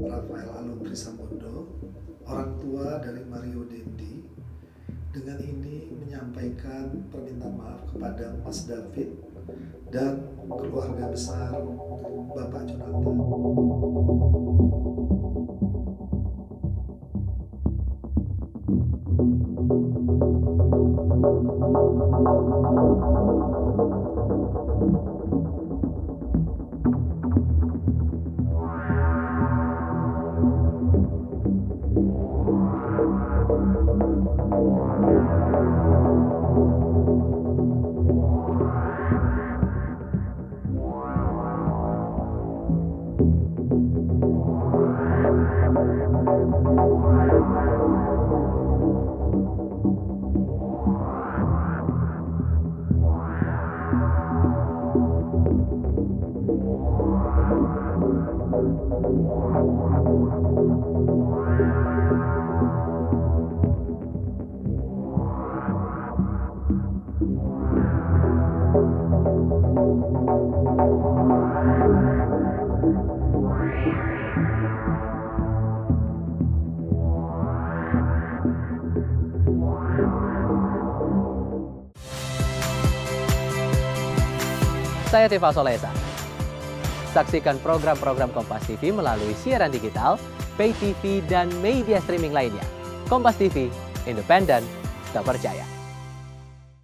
Rafael Aluntri Sambodo, orang tua dari Mario Dendi, dengan ini menyampaikan permintaan maaf kepada Mas David dan keluarga besar Bapak Jonathan. Saya Tifa Solesa. Saksikan program-program Kompas TV melalui siaran digital, pay TV, dan media streaming lainnya. Kompas TV, independen, terpercaya.